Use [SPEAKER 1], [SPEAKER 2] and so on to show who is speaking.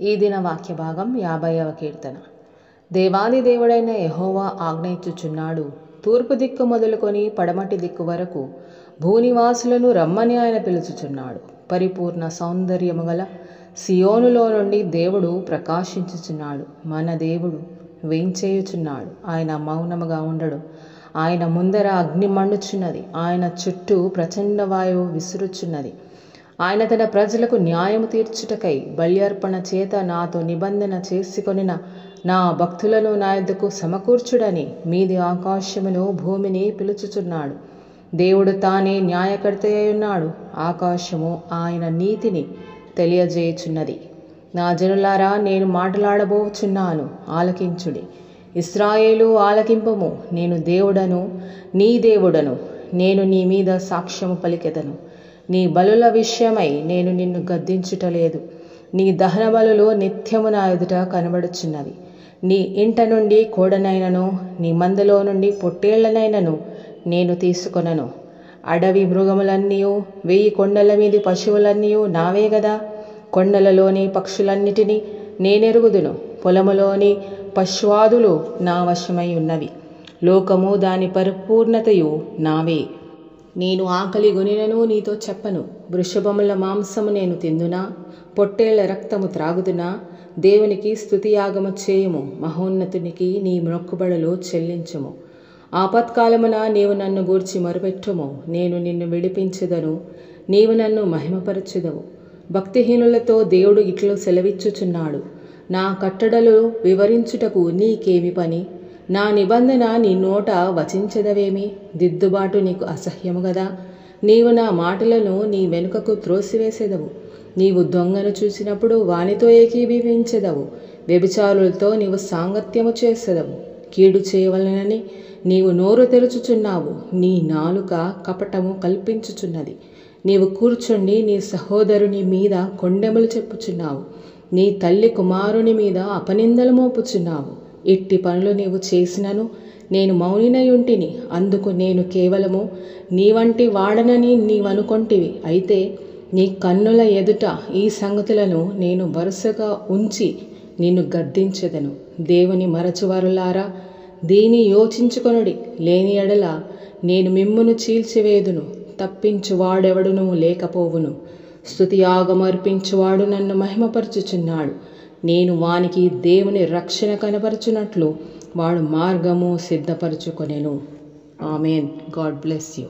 [SPEAKER 1] ఈ దిన వాక్య భాగం 50వ కీర్తన. దేవాది దేవుడైన యెహోవా ఆజ్ఞయించుచున్నాడు, తూర్పు దిక్కు మొదలుకొని పడమటి దిక్కు వరకు భూనివాసులను రమ్మని ఆయన పిలుచుచున్నాడు. పరిపూర్ణ సౌందర్యము గల సియోనులో నుండి దేవుడు ప్రకాశించుచున్నాడు. మన దేవుడు వేంచేయుచున్నాడు. ఆయన మౌనముగా ఉండడు. ఆయన ముందర అగ్ని మండుచున్నది. ఆయన చుట్టూ ప్రచండ వాయువు విసురుచున్నది. ఆయన తన ప్రజలకు న్యాయము తీర్చుటకై బల్యర్పణ చేత నాతో నిబంధన చేసుకొనిన నా భక్తులను నా యొద్దకు సమకూర్చుడని మీది ఆకాశమును భూమిని పిలుచుచున్నాడు. దేవుడు తానే న్యాయకర్త అయి ఉన్నాడు. ఆకాశము ఆయన నీతిని తెలియజేయుచున్నది. నా జనులారా, నేను మాట్లాడబోచున్నాను, ఆలకించుడి. ఇశ్రాయేలు ఆలకింపుము. నేను దేవుడను, నీ దేవుడను. నేను నీ మీద సాక్ష్యము పలికెదను. నీ బలుల విషయమై నేను నిన్ను గద్దించుటలేదు. నీ దహన బలులు నిత్యము నా ఎదుట కనబడుచున్నవి. నీ ఇంట నుండి కోడనైనను నీ మందలో నుండి పొట్టేళ్లనైనను నేను తీసుకొనను. అడవి మృగములన్నీయు 1000 కొండల మీది పశువులన్నీయు నావే గదా. కొండలలోని పక్షులన్నిటినీ నేనెరుగుదును. పొలములోని పశ్వాదులు నా వశమై ఉన్నవి. లోకము దాని పరిపూర్ణతయు నావే. నేను ఆకలి గొనినను నీతో చెప్పను. వృషభముల మాంసము నేను తిందునా, పొట్టేళ్ల రక్తము త్రాగుదునా? దేవునికి స్తుతియాగము చేయుము. మహోన్నతునికి నీ మొక్కుబడులు చెల్లించుము. ఆపత్కాలమున నీవు నన్ను గూర్చి మొరపెట్టుము. నేను నిన్ను విడిపించెదను. నీవు నన్ను మహిమపరచెదవు. భక్తిహీనులతో దేవుడు ఇట్లు సెలవిచ్చుచున్నాడు, నా కట్టడలు వివరించుటకు నీకేమి పని? నా నిబంధన నీ నోట వచించెదవేమి? దిద్దుబాటు నీకు అసహ్యము గదా. నీవు నా మాటలను నీ వెనుకకు త్రోసివేసెదవు. నీవు దొంగను చూసినప్పుడు వానితో ఏకీభవించెదవు. వ్యభిచారులతో నీవు సాంగత్యము చేసెదవు. కీడు చేయవలనని నీవు నోరు తెరుచుచున్నావు. నీ నాలుక కపటము కల్పించుచున్నది. నీవు కూర్చుండి నీ సహోదరుని మీద కొండెములు చెప్పుచున్నావు. నీ తల్లి కుమారుని మీద అపనిందలు మోపుచున్నావు. ఇట్టి పనులు నీవు చేసినను నేను మౌనినయుంటిని. అందుకు నేను కేవలము నీ వంటి వాడనని నీవనుకొంటివి. అయితే నీ కన్నుల ఎదుట ఈ సంగతులను నేను వరుసగా ఉంచి నిన్ను గద్దించెదను. దేవుని మరచువారులారా, దీని యోచించుకొనుడి. లేని ఎడల నేను మిమ్మును చీల్చివేదును. తప్పించువాడెవడునూ లేకపోవును. స్తుతియాగమర్పించువాడు నన్ను మహిమపరచుచున్నాడు. నేను వానికి దేవుని రక్షణ కనపరచునట్లు వాడు మార్గము సిద్ధపరచుకొనెను. ఆమెన్. God bless you.